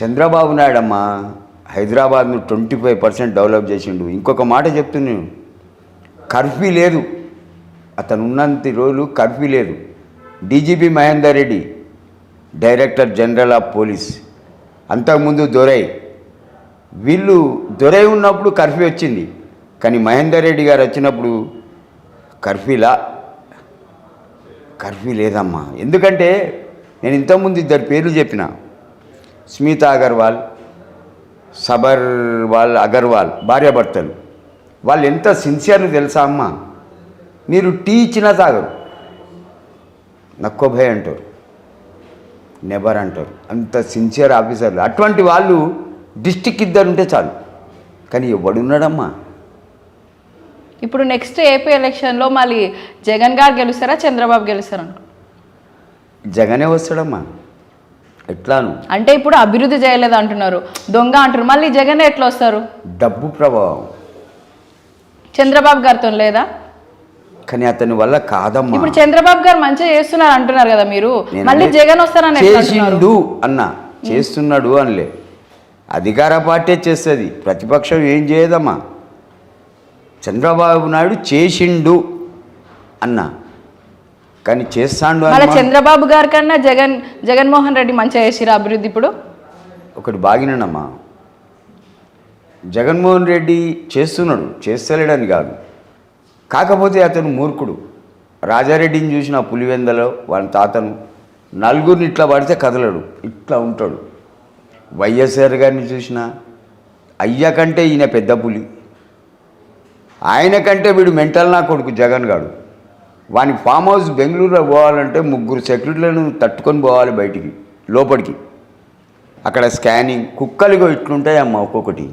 చంద్రబాబు నాయుడు అమ్మ హైదరాబాద్ను 25% డెవలప్ చేసిండు. ఇంకొక మాట చెప్తున్నాను, కర్ఫ్యూ లేదు, అతను ఉన్నంత రోజులు కర్ఫ్యూ లేదు. DGP Mahender Reddy, director general of police, అంతకుముందు దొరై, వీళ్ళు దొరై ఉన్నప్పుడు కర్ఫ్యూ వచ్చింది. కానీ మహేందర్ రెడ్డి గారు వచ్చినప్పుడు కర్ఫ్యూ లేదమ్మా. ఎందుకంటే నేను ఇంతకుముందు ఇద్దరు పేర్లు చెప్పిన, స్మితా అగర్వాల్, సబర్వాల్ అగర్వాల్ భార్యాభర్తలు. వాళ్ళు ఎంత సిన్సియర్ని తెలుసా అమ్మ, మీరు టీ ఇచ్చినా తాగరు, నక్కో భయ్ అంటారు, నెబర్ అంటారు. అంత సిన్సియర్ ఆఫీసర్లు. అటువంటి వాళ్ళు డిస్టిక్ ఇద్దరు ఉంటే చాలు. కానీ ఎవడున్నాడమ్మా? ఇప్పుడు నెక్స్ట్ ఏపీ ఎలక్షన్లో మళ్ళీ జగన్ గారు గెలుస్తారా, చంద్రబాబు గెలుస్తారా? జగనే వస్తాడమ్మా. ఎట్లాను అంటే ఇప్పుడు అభివృద్ధి చేయలేదు అంటున్నారు, దొంగ అంటారు, మళ్ళీ జగన్ ఎట్లా వస్తారు? డబ్బు ప్రభావం చంద్రబాబు గారితో లేదా? కానీ అతని వల్ల కాదమ్మా. ఇప్పుడు చంద్రబాబు గారు మంచిగా చేస్తున్నారు అంటున్నారు కదా మీరు, మళ్ళీ జగన్ వస్తారని చేసిండు అన్న, చేస్తున్నాడు అనలే. అధికార పార్టీ చేస్తుంది, ప్రతిపక్షం ఏం చేయదమ్మా. చంద్రబాబు నాయుడు చేసిండు అన్న, కానీ చేస్తాడు మళ్ళీ చంద్రబాబు గారి కన్నా జగన్మోహన్ రెడ్డి మంచిగా చేసిరా అభివృద్ధి? ఇప్పుడు ఒకటి బాగినానమ్మా, జగన్మోహన్ రెడ్డి చేస్తున్నాడు, చేస్తలేడని కాదు. కాకపోతే అతను మూర్ఖుడు. రాజారెడ్డిని చూసిన పులివెందలో వాళ్ళ తాతను నలుగురిని ఇట్లా పడితే కదలడు, ఇట్లా ఉంటాడు. వైఎస్ఆర్ గారిని చూసిన అయ్య కంటే ఈయన పెద్ద పులి, ఆయన కంటే వీడు మెంటల్ నా కొడుకు జగన్ గాడు. వాని ఫామ్ హౌస్ బెంగళూరులో పోవాలంటే 3 సెక్యూరిటీలను తట్టుకొని పోవాలి బయటికి, లోపలికి. అక్కడ స్కానింగ్, కుక్కలుగో ఇట్లుంటాయి అమ్మ ఒక్కొక్కటి.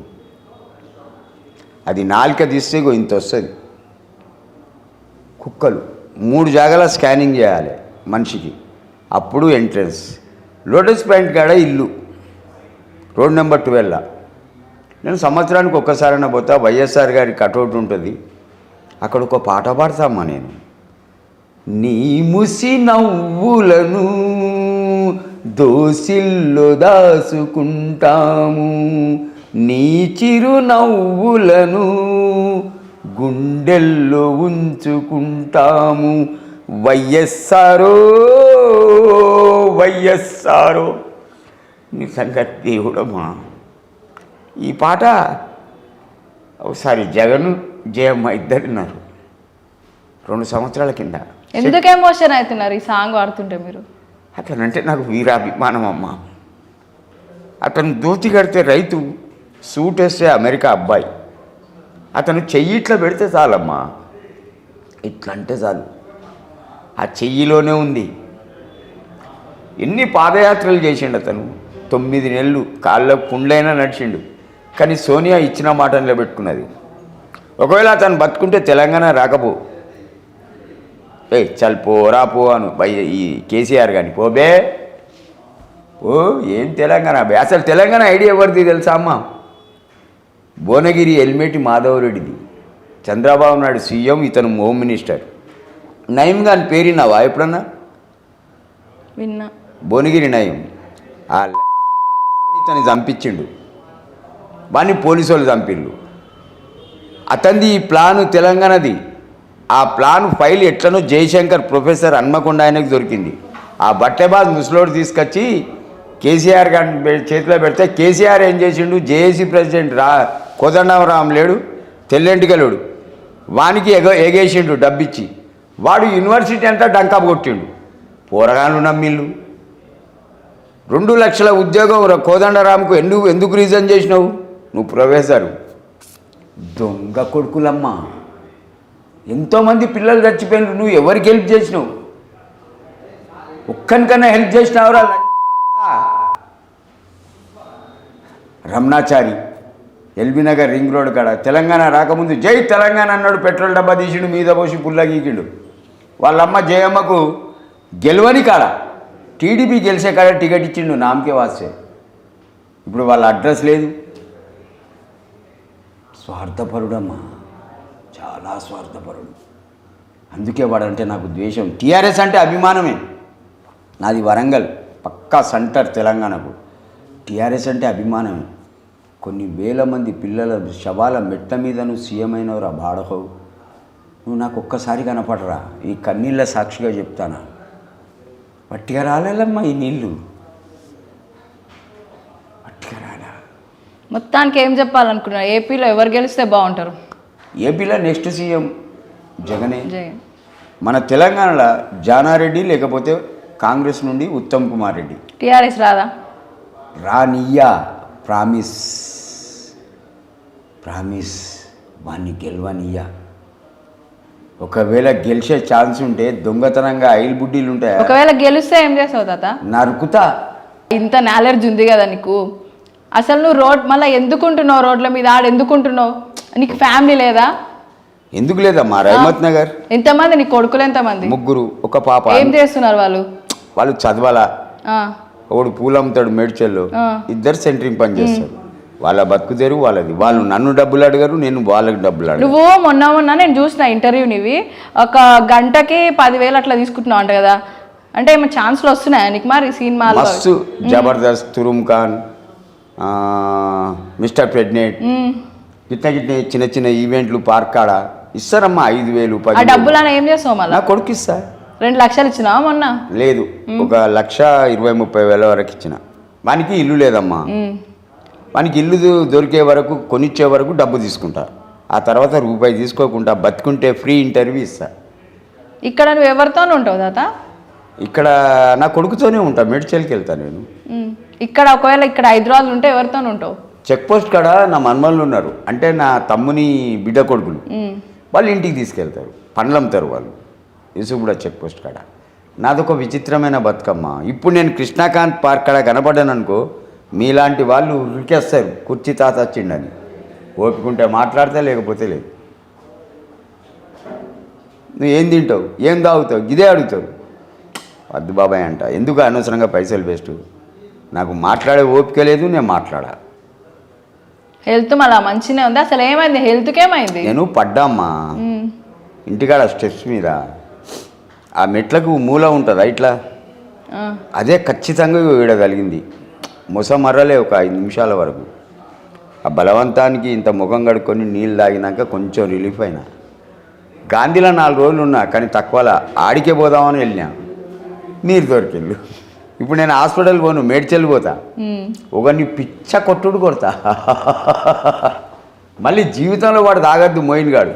అది నాలుక తీస్తే ఇంత వస్తుంది. కుక్కలు 3 జాగాల స్కానింగ్ చేయాలి మనిషికి, అప్పుడు ఎంట్రన్స్. లోటస్ పాయింట్ కాడ ఇల్లు, రోడ్ నెంబర్ 12. నేను సంవత్సరానికి ఒక్కసారైనా పోతా, వైఎస్ఆర్ గారి కటౌట్ ఉంటుంది, అక్కడ ఒక పాట పాడతామ్మా నేను. నీ ముసి నవ్వులను దోసిల్లో దాసుకుంటాము, నీ చిరు నవ్వులను గుండెల్లో ఉంచుకుంటాము, వైఎస్ఆరో వైఎస్ఆరో. నిజంగా దేవుడమ్మా, ఈ పాట ఒకసారి జగన్ జయమ్మ ఇద్దరున్నారు 2 సంవత్సరాల కింద. ఎందుకు ఎమోషన్ అవుతున్నారు ఈ సాంగ్ ఆడుతుంటే మీరు? అతనంటే నాకు వీరాభిమానం అమ్మ. అతను ధోతి కడితే రైతు, సూట్ వేస్తే అమెరికా అబ్బాయి. అతను చెయ్యి ఇట్లా పెడితే చాలమ్మా, ఇట్లా అంటే చాలు, ఆ చెయ్యిలోనే ఉంది. ఎన్ని పాదయాత్రలు చేసిండు అతను, 9 నెలలు కాళ్ళకు పుండ్లైనా నడిచిండు. కానీ సోనియా ఇచ్చిన మాట నిలబెట్టుకున్నది. ఒకవేళ అతను బతుకుంటే తెలంగాణ రాకపో, చల్ పోరా పో అను ఈ కేసీఆర్ కానీ, పోబే ఓ ఏం తెలంగాణ బే. అసలు తెలంగాణ ఐడియా ఎవరిది తెలుసా అమ్మ? భువనగిరి ఎల్మేటి మాధవరెడ్డిది. చంద్రబాబు నాయుడు సీఎం, ఇతను హోమ్ మినిస్టర్. నయీం గాని పేరున్నావా ఎప్పుడన్నా? విన్నా. భువనగిరి నయీం ఇతన్ని చంపించిండు, వాడిని పోలీసు వాళ్ళు చంపిండు. అతనిది ఈ ప్లాను తెలంగాణది. ఆ ప్లాన్ ఫైల్ ఎట్లనో జయశంకర్ ప్రొఫెసర్ హన్మకొండ ఆయనకు దొరికింది. ఆ బట్టెబాజ్ ముసలోడు తీసుకొచ్చి కేసీఆర్ గారిని చేతిలో పెడితే కేసీఆర్ ఏం చేసిండు, జేఏసీ ప్రెసిడెంట్ కోదండరాం లేడు, తెల్లెంటికలుడు, వానికి ఎగేసిండు డబ్బిచ్చి. వాడు యూనివర్సిటీ అంతా డంకా కొట్టిండు. పోరగాళ్ళు నమ్మిళ్ళు. 2 లక్షల ఉద్యోగం కోదండరాంకు ఎందుకు రీజన్ చేసినావు? నువ్వు ప్రొఫెసరు. దొంగ కొడుకులమ్మా, ఎంతోమంది పిల్లలు చచ్చిపోయినారు, నువ్వు ఎవరికి హెల్ప్ చేసినావు? ఒక్కనికన్నా హెల్ప్ చేసినావురా? Ramanachari LB Nagar ring road కాడ తెలంగాణ రాకముందు జై తెలంగాణ అన్నాడు, పెట్రోల్ డబ్బా తీసిండు, మీద పోసి పుల్ల గీకిండు. వాళ్ళమ్మ జయమ్మకు గెలవని కాడ, టీడీపీ గెలిచే కాడ టికెట్ ఇచ్చిండు, నామకే వాస్తే. ఇప్పుడు వాళ్ళ అడ్రస్ లేదు. స్వార్థపరుడమ్మా, చాలా స్వార్థపరుడు. అందుకే వాడంటే నాకు ద్వేషం. టీఆర్ఎస్ అంటే అభిమానమే. నాది వరంగల్, పక్కా సెంటర్ తెలంగాణకు. టీఆర్ఎస్ అంటే అభిమానమే. కొన్ని వేల మంది పిల్లల శవాల మెట్ల మీద నువ్వు సీఎం అయినవురా బాడకవు. నువ్వు నాకు ఒక్కసారి కనపడరా, ఈ కన్నీళ్ళ సాక్షిగా చెప్తానా. పట్టిగా రాలేమ్మా ఈ నీళ్ళు, పట్టిగా రాలా. మొత్తానికి ఏం చెప్పాలనుకున్నారు? ఏపీలో ఎవరు గెలిస్తే బాగుంటారు? ఏపీలో నెక్స్ట్ సీఎం జగనే. జగన్. మన తెలంగాణలో జానారెడ్డి లేకపోతే కాంగ్రెస్ నుండి ఉత్తమ్ కుమార్ రెడ్డి. టీఆర్ఎస్ రాదా? రానియ్యా, ప్రామిస్ వాడిని గెలవనియ్యా. ఒకవేళ గెలిచే ఛాన్స్ ఉంటే దొంగతనంగా ఆయిల్ బుడ్డీలు ఉంటాయి, ఒకవేళ గెలిస్తే ఏం చేస్తావు తాత? నరుకుతా. ఇంత నాలెడ్జ్ ఉంది కదా నీకు, అసలు నువ్వు మళ్ళీ ఎందుకుంటున్నావు రోడ్ల మీద? ఎందుకుంటున్నావు? నీకు ఫ్యామిలీ లేదా? ఎందుకు లేదమ్మా, రహమత్ నగర్. ఎంతమంది నీ కొడుకులు? ఎంతమంది? 3, ఒక పాప. ఏం చేస్తున్నారు వాళ్ళు? వాళ్ళు చదవాలా. ఒకడు పూలమ్ముతాడు మేడ్చల్లో, 2 సెంటరింగ్ పని చేస్తారు. వాళ్ళ బతుకుదేరు వాళ్ళది. వాళ్ళు నన్ను డబ్బులు అడిగారు, నేను వాళ్ళకి డబ్బులు అడిగాను. నువ్వు మొన్న నేను చూసిన ఇంటర్వ్యూ నీవి, ఒక గంటకి 10,000 అట్లా తీసుకుంటున్నావు అంట కదా, అంటే ఏమైనా ఛాన్స్లు వస్తున్నాయా నీకు మరి సినిమాలు? మస్తు జబర్దస్త్, తురుమ్ ఖాన్, మిస్టర్ ప్రెగ్నెంట్, గిట్ల చిన్న చిన్న ఈవెంట్లు పార్క్ కాడ ఇస్తారమ్మా 5,000, ఆ 10,000. డబ్బులు ఏం చేస్తావు మళ్ళీ? నా కొడుకు ఇస్తా. 2 లక్షలు ఇచ్చినావా మొన్న? లేదు, 1,20,30,000 వరకు ఇచ్చిన. వానికి ఇల్లు లేదమ్మా. వానికి ఇల్లు దొరికే వరకు, కొనిచ్చే వరకు డబ్బు తీసుకుంటా. ఆ తర్వాత రూపాయి తీసుకోకుండా బతుకుంటే ఫ్రీ ఇంటర్వ్యూ ఇస్తా. ఇక్కడ నువ్వు ఎవరితోనూ ఉంటావు తాత? ఇక్కడ నా కొడుకుతోనే ఉంటా, మేడ్చల్కి వెళ్తా నేను. ఇక్కడ ఒకవేళ ఇక్కడ హైదరాబాద్ ఉంటే ఎవరితోనూ ఉంటావు? చెక్ పోస్ట్ కాడ నా మన్మల్లు ఉన్నారు, అంటే నా తమ్ముని బిడ్డ కొడుకులు. వాళ్ళు ఇంటికి తీసుకెళ్తారు, పండ్లు అమ్ముతారు వాళ్ళు, యూసుఫ్గూడ చెక్ పోస్ట్ కాడ. నాదొక విచిత్రమైన బతుకమ్మ. ఇప్పుడు నేను కృష్ణాకాంత్ పార్క్ కాడ కనపడ్డాను అనుకో, మీలాంటి వాళ్ళు ఉరికేస్తారు, కుర్చీ తాత వచ్చిండని. ఓపికంటే మాట్లాడితే, లేకపోతే లేదు. నువ్వు ఏం తింటావు, ఏం తాగుతావు, ఇదే అడుగుతావు. వద్దు బాబాయ్ అంట, ఎందుకు అనవసరంగా పైసలు వేస్ట్. నాకు మాట్లాడే ఓపిక లేదు, నేను మాట్లాడా. హెల్త్ మళ్ళీ మంచిగా ఉంది. అసలు ఏమైంది హెల్త్కి? ఏమైంది? నేను పడ్డామ్మా ఇంటికాడ స్టెప్స్ మీద. ఆ మెట్లకు మూల ఉంటుందా ఇట్లా, అదే ఖచ్చితంగా వీడగలిగింది. మొసమర్రలే ఒక 5 నిమిషాల వరకు. ఆ బలవంతానికి ఇంత ముఖం కడుక్కొని నీళ్ళు తాగినాక కొంచెం రిలీఫ్ అయినా. గాంధీలో 4 రోజులు ఉన్నా, కానీ తక్కువలా ఆడికే పోదామని వెళ్ళినా, మీరు దొరికిళ్ళు. ఇప్పుడు నేను హాస్పిటల్ పోను, మేడ్చల్ పోతా. ఒకరిని పిచ్చ కొట్టుడు కొడతా. మళ్ళీ జీవితంలో వాడు తాగద్దు మోయిన్ గాడు.